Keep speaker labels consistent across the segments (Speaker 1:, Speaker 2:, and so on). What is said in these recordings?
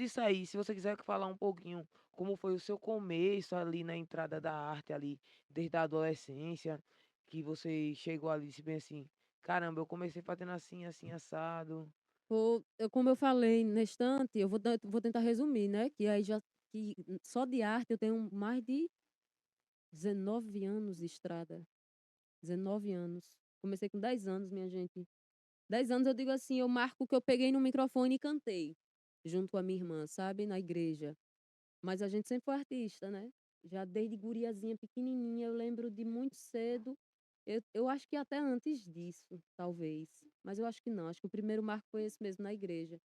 Speaker 1: disso aí, se você quiser falar um pouquinho como foi o seu começo ali na entrada da arte ali, desde a adolescência, que você chegou ali e disse bem assim: "Caramba, eu comecei fazendo assim, assim, assado".
Speaker 2: Como eu falei na estante, vou tentar resumir, né, que aí já que só de arte eu tenho mais de 19 anos de estrada, 19 anos. Comecei com 10 anos, minha gente. 10 anos eu digo assim, eu marco que eu peguei no microfone e cantei, junto com a minha irmã, sabe, na igreja. Mas a gente sempre foi artista, né. Já desde guriazinha pequenininha, eu lembro de muito cedo, eu acho que até antes disso, talvez, mas eu acho que não, acho que o primeiro marco foi esse mesmo, na igreja.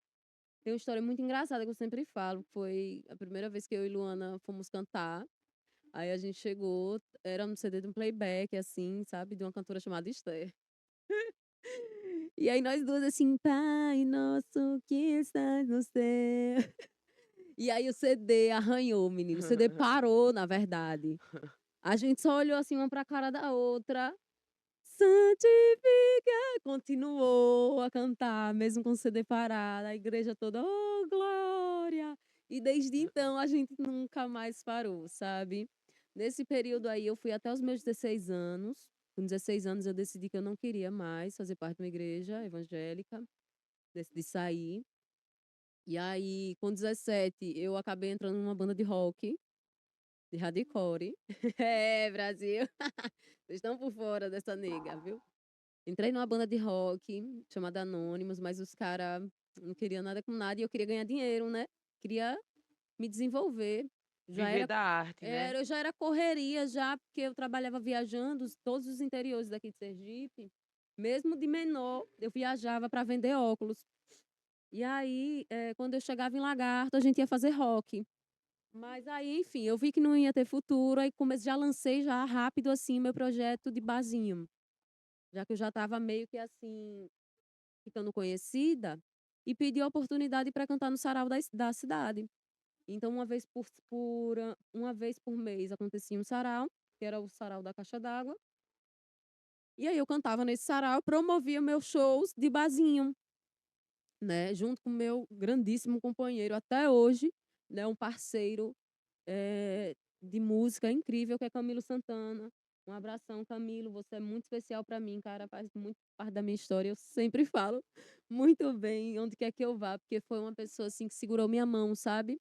Speaker 2: Tem uma história muito engraçada que eu sempre falo, foi a primeira vez que eu e Luana fomos cantar, aí a gente chegou, era no CD de um playback, assim, sabe, de uma cantora chamada Esther. E aí nós 2 assim: "Pai nosso que estás no céu". E aí o CD arranhou, menino, o CD parou, na verdade. A gente só olhou assim uma pra cara da outra, santifica, continuou a cantar, mesmo com o CD parado, a igreja toda: "Oh, glória!". E desde então a gente nunca mais parou, sabe. Nesse período aí eu fui até os meus 16 anos, com 16 anos eu decidi que eu não queria mais fazer parte de uma igreja evangélica, decidi sair. E aí com 17 eu acabei entrando numa banda de rock, de hardcore. É, Brasil, vocês estão por fora dessa nega, viu. Entrei numa banda de rock chamada Anônimos, mas os cara não queria nada com nada e eu queria ganhar dinheiro, né, queria me desenvolver. Já
Speaker 1: Viver
Speaker 2: era
Speaker 1: da arte, né.
Speaker 2: já era correria já, porque eu trabalhava viajando todos os interiores daqui de Sergipe, mesmo de menor, eu viajava para vender óculos. E aí, quando eu chegava em Lagarto, a gente ia fazer rock. Mas aí, enfim, eu vi que não ia ter futuro, aí já lancei já rápido, assim, meu projeto de barzinho. Já que eu já estava meio que assim, ficando conhecida, e pedi a oportunidade para cantar no sarau da cidade. Então uma vez por mês acontecia um sarau, que era o sarau da caixa d'água, e aí eu cantava nesse sarau, promovia meus shows de barzinho, né, junto com meu grandíssimo companheiro até hoje, né, um parceiro, de música incrível que é Camilo Santana. Um abração, Camilo, você é muito especial para mim, cara, faz muito parte da minha história, eu sempre falo muito bem onde quer que eu vá, porque foi uma pessoa, assim, que segurou minha mão, sabe.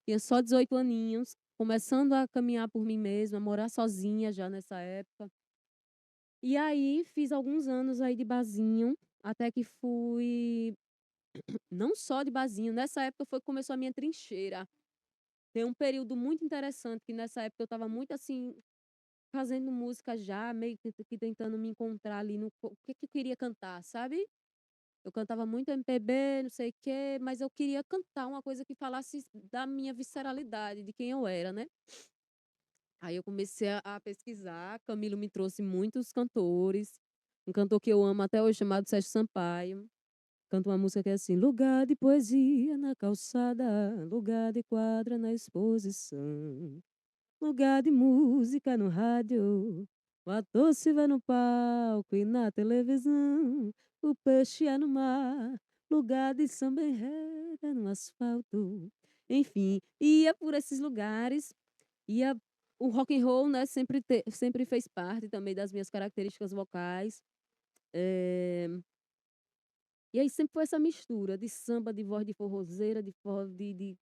Speaker 2: Tinha só 18 aninhos, começando a caminhar por mim mesma, morar sozinha já nessa época. E aí fiz alguns anos aí de barzinho, até que fui não só de barzinho, nessa época foi que começou a minha trincheira. Tem um período muito interessante que nessa época eu estava muito, assim, fazendo música já, meio que tentando me encontrar ali no o que que eu queria cantar, sabe. Eu cantava muito MPB, não sei o quê, mas eu queria cantar uma coisa que falasse da minha visceralidade, de quem eu era, né. Aí eu comecei a pesquisar, Camilo me trouxe muitos cantores, um cantor que eu amo até hoje chamado Sérgio Sampaio, canta uma música que é assim: "Lugar de poesia na calçada, lugar de quadra na exposição, lugar de música no rádio, o ator se vê no palco e na televisão, o peixe é no mar, lugar de samba enredo no asfalto". Enfim, ia por esses lugares, ia o rock and roll, né, sempre fez parte também das minhas características vocais, eh, e aí sempre foi essa mistura de samba, de voz de forrozeira, de forró de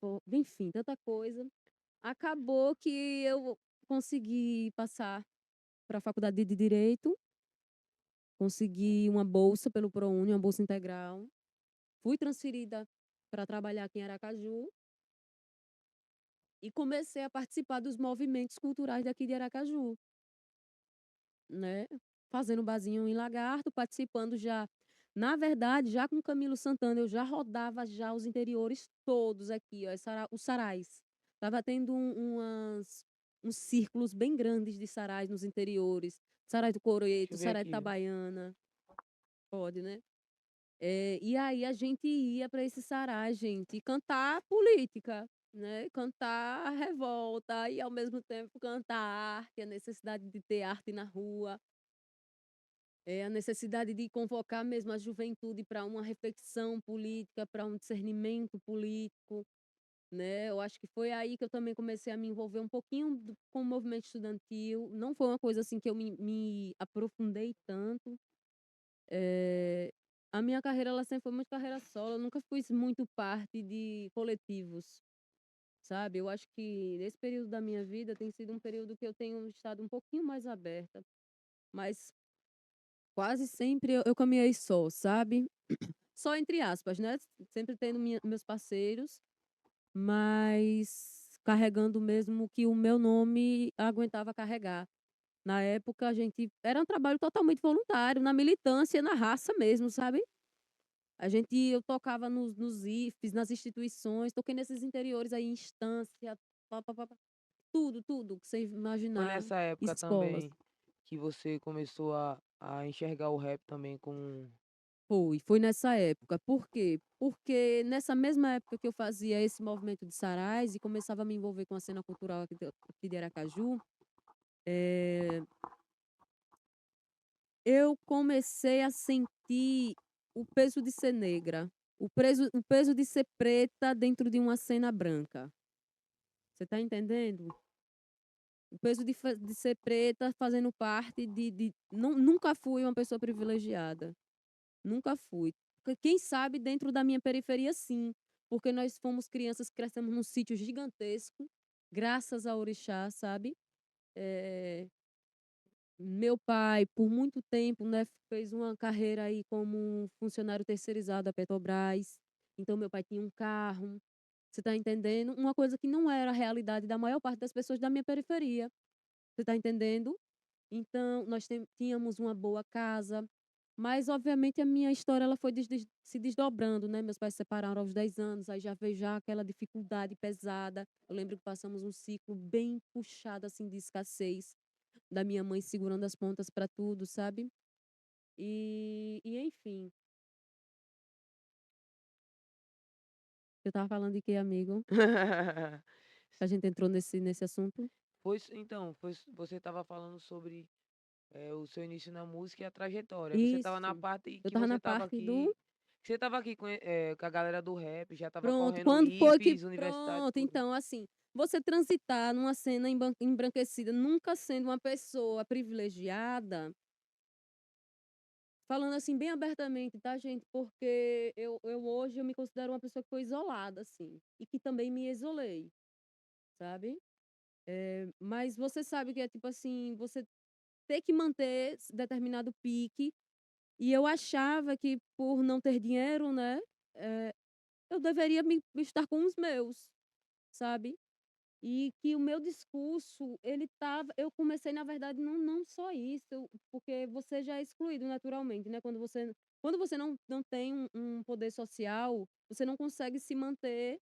Speaker 2: forró, enfim, tanta coisa. Acabou que eu consegui passar para a faculdade de direito, consegui uma bolsa pelo ProUni, uma bolsa integral, fui transferida para trabalhar aqui em Aracaju e comecei a participar dos movimentos culturais daqui de Aracaju, né, fazendo barzinho em Lagarto, participando já, na verdade, já com Camilo Santana, eu já rodava já os interiores todos aqui, ó, os sarais. Estava tendo uns círculos bem grandes de sarais nos interiores, Sarai do
Speaker 1: Deixa
Speaker 2: Coreto,
Speaker 1: eu ver
Speaker 2: Sarai de
Speaker 1: aqui.
Speaker 2: Itabaiana, pode, né. E aí a gente ia para esses sarais, gente, e cantar política, né, cantar a revolta e ao mesmo tempo cantar a arte, a necessidade de ter arte na rua. É a necessidade de convocar mesmo a juventude para uma reflexão política, para um discernimento político, né. Eu acho que foi aí que eu também comecei a me envolver um pouquinho com o movimento estudantil. Não foi uma coisa assim que eu me aprofundei tanto. Eh, a minha carreira ela sempre foi muito carreira solo, eu nunca fiz muito parte de coletivos, sabe. Eu acho que nesse período da minha vida tem sido um período que eu tenho estado um pouquinho mais aberta, mas quase sempre eu caminhei só, sabe. Só entre aspas, né, sempre tendo meus parceiros, mas carregando mesmo o que o meu nome aguentava carregar. Na época a gente era um trabalho totalmente voluntário, na militância, na raça mesmo, sabe. Eu tocava nos IFES, nas instituições, toquei nesses interiores aí, instância, pá-pá-pá-pá, tudo, tudo que você
Speaker 1: Foi
Speaker 2: imaginar,
Speaker 1: nessa época
Speaker 2: escolas.
Speaker 1: também que você começou a enxergar o rap também como
Speaker 2: Foi nessa época. Por quê? Porque nessa mesma época que eu fazia esse movimento de sarais e começava a me envolver com a cena cultural aqui de Aracaju, eh, eu comecei a sentir o peso de ser negra, o peso de ser preta dentro de uma cena branca. Você tá entendendo? O peso de ser preta fazendo parte nunca fui uma pessoa privilegiada, nunca fui. Quem sabe dentro da minha periferia sim, porque nós fomos crianças que crescemos num sítio gigantesco, graças ao orixá, sabe. Eh, meu pai, por muito tempo, né, fez uma carreira aí como um funcionário terceirizado da Petrobras, então meu pai tinha um carro, você tá entendendo? Uma coisa que não era a realidade da maior parte das pessoas da minha periferia, você tá entendendo? Então, nós tínhamos uma boa casa, mas obviamente a minha história ela foi se desdobrando, né, meus pais se separaram aos 10 anos, aí já veio já aquela dificuldade pesada. Eu lembro que passamos um ciclo bem puxado, assim, de escassez, da minha mãe segurando as pontas para tudo, sabe. E enfim, eu estava falando de quê, amigo? A gente entrou nesse assunto?
Speaker 1: você estava falando sobre, o seu início na música e a trajetória. Você estava na
Speaker 2: Isso.
Speaker 1: parte
Speaker 2: Eu
Speaker 1: que
Speaker 2: estava
Speaker 1: você
Speaker 2: na
Speaker 1: estava
Speaker 2: parte
Speaker 1: aqui
Speaker 2: do
Speaker 1: que você estava aqui com a galera do rap, já estava
Speaker 2: pronto,
Speaker 1: correndo
Speaker 2: quando foi que
Speaker 1: IFES, universidade,
Speaker 2: pronto,
Speaker 1: tudo.
Speaker 2: então, assim, você transitar numa cena embranquecida, nunca sendo uma pessoa privilegiada, falando assim bem abertamente, tá, gente, porque eu hoje eu me considero uma pessoa que foi isolada, assim, e que também me isolei, sabe. Mas você sabe que é tipo assim, você ter que manter determinado pique, e eu achava que por não ter dinheiro, né, eh, eu deveria me estar com os meus, sabe. E que o meu discurso, eu comecei na verdade não só isso, porque você já é excluído naturalmente, né, quando você não tem um poder social, você não consegue se manter,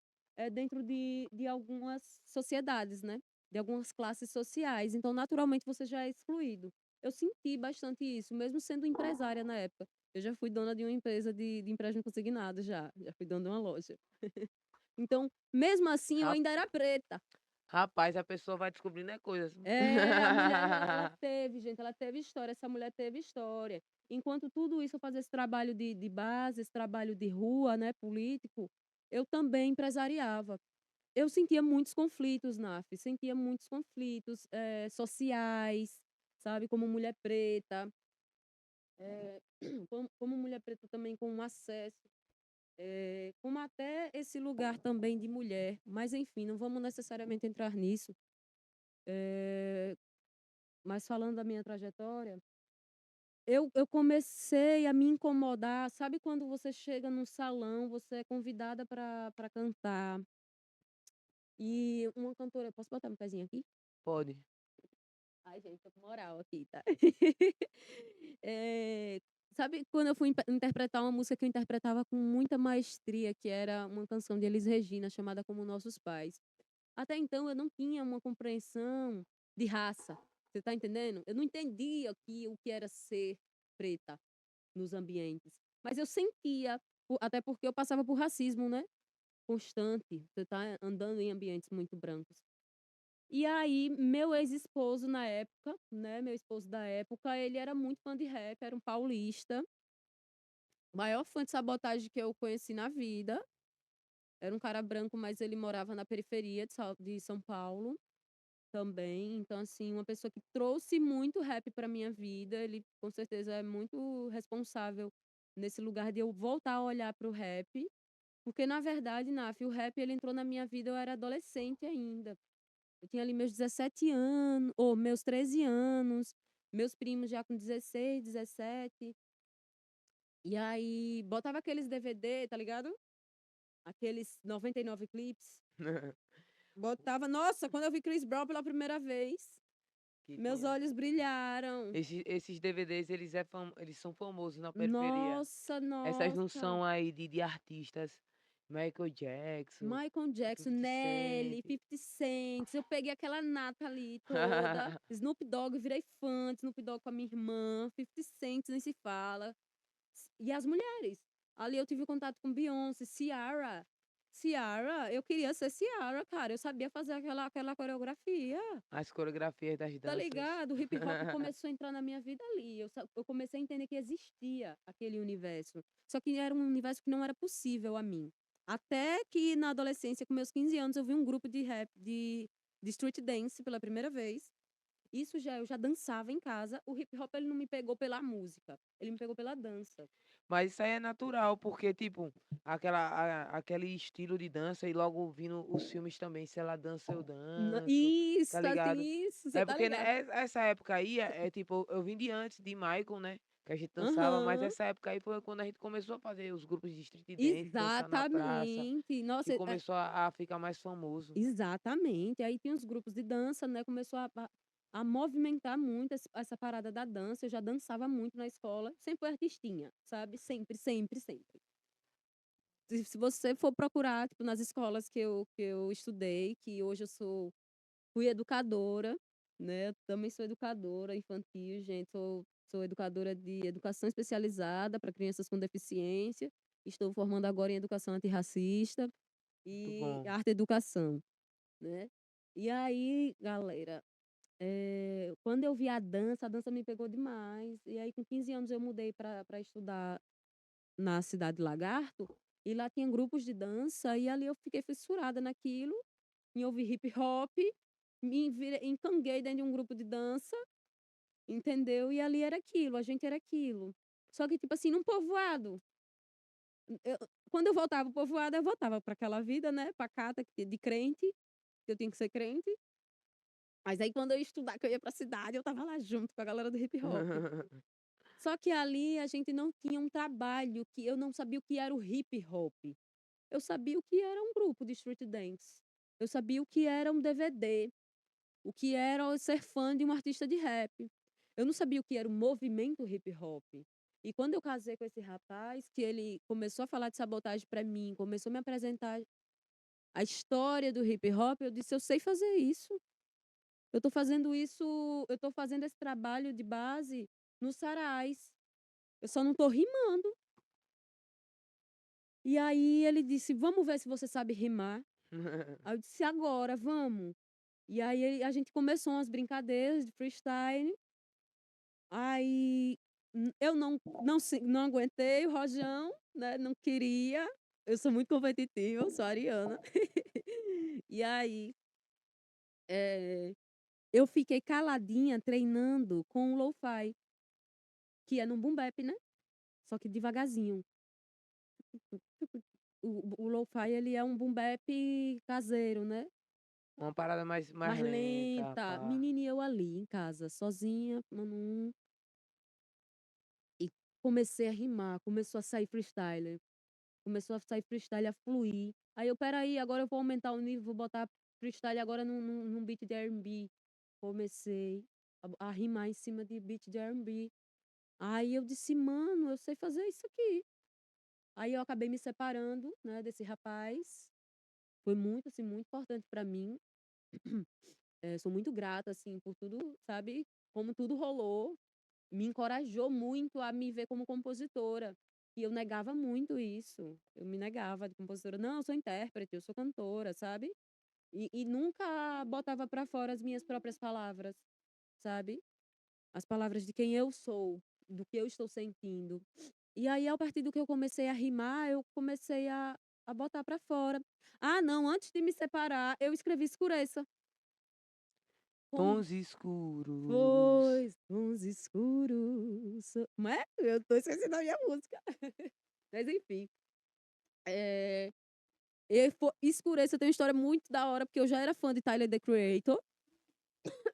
Speaker 2: dentro de algumas sociedades, né, de algumas classes sociais, então naturalmente você já é excluído. Eu senti bastante isso, mesmo sendo empresária na época. Eu já fui dona de uma empresa de empréstimo consignado já fui dona de uma loja. Então, mesmo assim eu
Speaker 1: Ra
Speaker 2: ainda era preta.
Speaker 1: rapaz, a pessoa vai descobrindo coisas.
Speaker 2: É, a mulher ela teve, gente, ela teve história, essa mulher teve história. Enquanto tudo isso eu fazia esse trabalho de base, esse trabalho de rua, né, político, eu também empresariava. Eu sentia muitos conflitos, Naf, sentia muitos conflitos, sociais, sabe, como mulher preta, como mulher preta também com acesso, como até esse lugar também de mulher, mas enfim, não vamos necessariamente entrar nisso. Eh Mas falando da minha trajetória, eu comecei a me incomodar, sabe quando você chega num salão, você é convidada para cantar, e uma cantora posso botar meu pezinho aqui?
Speaker 1: Pode.
Speaker 2: Ai gente, tô com moral aqui, tá. Eh, sabe quando eu fui interpretar uma música que eu interpretava com muita maestria, que era uma canção de Elis Regina chamada Como Nossos Pais. Até então eu não tinha uma compreensão de raça, você tá entendendo? Eu não entendia o que era ser preta nos ambientes, mas eu sentia, até porque eu passava por racismo, né, constante, você tá andando em ambientes muito brancos. E aí, meu ex-esposo na época, né, meu esposo da época, ele era muito fã de rap, era um paulista, o maior fã de Sabotagem que eu conheci na vida. Era um cara branco, mas ele morava na periferia de São Paulo também. Então, assim, uma pessoa que trouxe muito rap pra minha vida. Ele, com certeza, é muito responsável nesse lugar de eu voltar a olhar para o rap. Porque, na verdade, Naf, o rap ele entrou na minha vida, eu era adolescente ainda. Eu tinha ali meus 17 anos, ou meus 13 anos, meus primos já com 16, 17. E aí, botava aqueles DVD, tá ligado? Aqueles 99 clipes. Botava nossa, quando eu vi Chris Brown pela primeira vez,
Speaker 1: Que
Speaker 2: meus
Speaker 1: tinha
Speaker 2: olhos brilharam.
Speaker 1: esses DVDs, eles são famosos na periferia.
Speaker 2: Nossa,
Speaker 1: Essa
Speaker 2: nossa.
Speaker 1: junção aí de artistas, Michael Jackson,
Speaker 2: Michael Jackson,
Speaker 1: 50
Speaker 2: Nelly,
Speaker 1: Cent.
Speaker 2: 50 Cent, eu peguei aquela nata ali toda. Snoop Dogg, virei fã de Snoop Dogg com a minha irmã, 50 Cent nem se fala. E as mulheres. Ali eu tive contato com Beyoncé, Ciara. Ciara, eu queria ser Ciara, cara. Eu sabia fazer aquela coreografia.
Speaker 1: As coreografias das
Speaker 2: Tá
Speaker 1: danças.
Speaker 2: ligado? O hip hop começou a entrar na minha vida ali. Eu comecei a entender que existia aquele universo. Só que era um universo que não era possível a mim. Até que na adolescência, com meus 15 anos, eu vi um grupo de rap, de street dance pela primeira vez. Isso já eu já dançava em casa. O hip hop ele não me pegou pela música, ele me pegou pela dança.
Speaker 1: Mas isso aí é natural, porque, tipo, aquele estilo de dança e logo vindo os filmes também, se ela dança, eu danço, tá
Speaker 2: Isso, assim,
Speaker 1: ligado?
Speaker 2: isso, você
Speaker 1: É
Speaker 2: tá
Speaker 1: porque
Speaker 2: ligado?
Speaker 1: né, essa época aí tipo, eu vim de antes de Michael, né? Que a gente dançava, mas
Speaker 2: Aham,
Speaker 1: essa época aí foi quando a gente começou a fazer os grupos de street dance, dançar na praça,
Speaker 2: exatamente.
Speaker 1: que
Speaker 2: Nossa,
Speaker 1: começou a ficar mais famoso.
Speaker 2: exatamente. Aí tem os grupos de dança, né, começou a movimentar muito essa parada da dança. Eu já dançava muito na escola, sempre fui artistinha, sabe? Sempre, sempre, sempre. Se você for procurar, tipo, nas escolas que eu estudei, que hoje fui educadora, né? Eu também sou educadora infantil, gente. Sou educadora de educação especializada para crianças com deficiência. Estou formando agora em educação antirracista
Speaker 1: Muito
Speaker 2: e
Speaker 1: bom.
Speaker 2: arte educação, né? E aí, galera, quando eu vi a dança me pegou demais. E aí, com 15 anos, eu mudei para estudar na cidade de Lagarto. E lá tinha grupos de dança. E ali eu fiquei fissurada naquilo, em ouvir hip hop. Encanguei dentro de um grupo de dança, entendeu? E ali era aquilo, a gente era aquilo. Só que, tipo assim, num povoado. Eu- Quando eu voltava pro povoado, eu voltava para aquela vida, né? Pacata, de crente, que eu tinha que ser crente. Mas aí quando eu ia estudar, que eu ia pra cidade, eu tava lá junto com a galera do hip hop. Só que ali a gente não tinha um trabalho, que eu não sabia o que era o hip hop. Eu sabia o que era um grupo de street dance. Eu sabia o que era um DVD, o que era ser fã de um artista de rap. Eu não sabia o que era o movimento hip hop. E quando eu casei com esse rapaz, que ele começou a falar de sabotagem pra mim, começou a me apresentar a história do hip hop, eu disse, eu sei fazer isso. Eu tô fazendo isso, eu tô fazendo esse trabalho de base nos sarais. Eu só não tô rimando. E aí ele disse: "Vamos ver se você sabe rimar". Aí eu disse: "Agora, vamos". E aí a gente começou umas brincadeiras de freestyle. Aí eu não aguentei o rojão, né, não queria. Eu sou muito competitiva, eu sou ariana. E aí, eh, eu fiquei caladinha treinando com o lo-fi, que é no boom bap, né, só que devagarzinho. O lo-fi ele é um boom bap caseiro, né,
Speaker 1: Uma parada mais
Speaker 2: mais
Speaker 1: lenta,
Speaker 2: lenta.
Speaker 1: pá.
Speaker 2: Menina, e eu ali em casa, sozinha, e comecei a rimar, começou a sair freestyle, a fluir. Aí eu: "Espera aí, agora eu vou aumentar o nível, vou botar freestyle agora num beat de R&B". Comecei a rimar em cima de beat de R&B. Aí eu disse: "Mano, eu sei fazer isso aqui". Aí eu acabei me separando, né, desse rapaz. Foi muito, assim, muito importante pra mim. Sou muito grata, assim, por tudo, sabe, como tudo rolou. Me encorajou muito a me ver como compositora. E eu negava muito isso. Eu me negava de compositora. "Não, eu sou intérprete, eu sou cantora", sabe. E nunca botava pra fora as minhas próprias palavras, sabe? As palavras de quem eu sou, do que eu estou sentindo. E aí, a partir do que eu comecei a rimar, eu comecei a botar pra fora. Ah, não, antes de me separar, eu escrevi Escureça. Como
Speaker 1: Tons escuros.
Speaker 2: pois, tons escuros. Não é? Eu tô esquecendo a minha música. Mas enfim. É, Escureça tem uma história muito da hora, porque eu já era fã de Tyler, The Creator.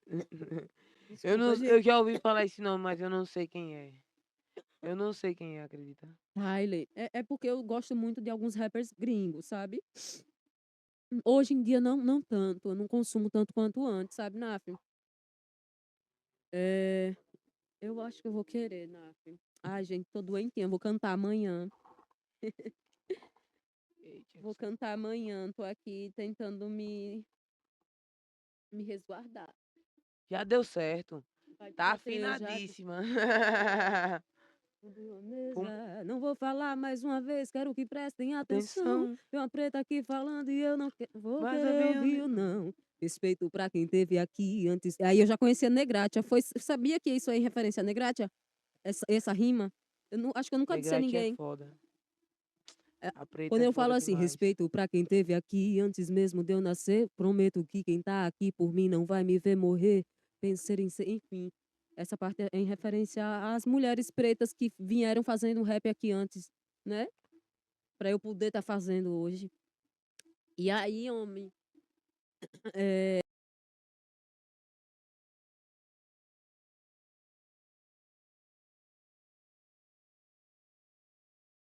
Speaker 1: Eu,
Speaker 2: Desculpa,
Speaker 1: não, eu
Speaker 2: gente.
Speaker 1: já ouvi falar esse nome, mas eu não sei quem é. Eu não sei quem é, acredita?
Speaker 2: Tyler. É porque eu gosto muito de alguns rappers gringos, sabe? Hoje em dia não tanto. Eu não consumo tanto quanto antes, sabe, Naf? É, eu acho que eu vou querer, Naf. Ai, gente, tô doentinha. Vou cantar amanhã.
Speaker 1: Eita,
Speaker 2: Vou cantar amanhã. Tô aqui tentando me resguardar.
Speaker 1: já deu certo.
Speaker 2: Vai
Speaker 1: Tá
Speaker 2: bater já.
Speaker 1: afinadíssima.
Speaker 2: Tudo à
Speaker 1: Com
Speaker 2: mesa. Não vou falar mais uma vez, quero que prestem atenção.
Speaker 1: atenção.
Speaker 2: Tem uma preta aqui falando e eu não vou
Speaker 1: Mas
Speaker 2: querer
Speaker 1: havia
Speaker 2: ouvir o não. Respeito pra quem teve aqui antes. Aí eu já conhecia Negratia. Sabia que isso aí é referência a Negratia? Essa rima? Acho que eu nunca disse a
Speaker 1: Negrete é
Speaker 2: ninguém.
Speaker 1: foda.
Speaker 2: É,
Speaker 1: A preta
Speaker 2: Quando
Speaker 1: é
Speaker 2: eu falo
Speaker 1: foda
Speaker 2: assim,
Speaker 1: demais.
Speaker 2: respeito pra quem teve aqui antes mesmo de eu nascer, prometo que quem tá aqui por mim não vai me ver morrer. Pensar em ser, enfim. Essa parte é em referência às mulheres pretas que vieram fazendo rap aqui antes, né? Pra eu poder estar fazendo hoje. E aí, homem,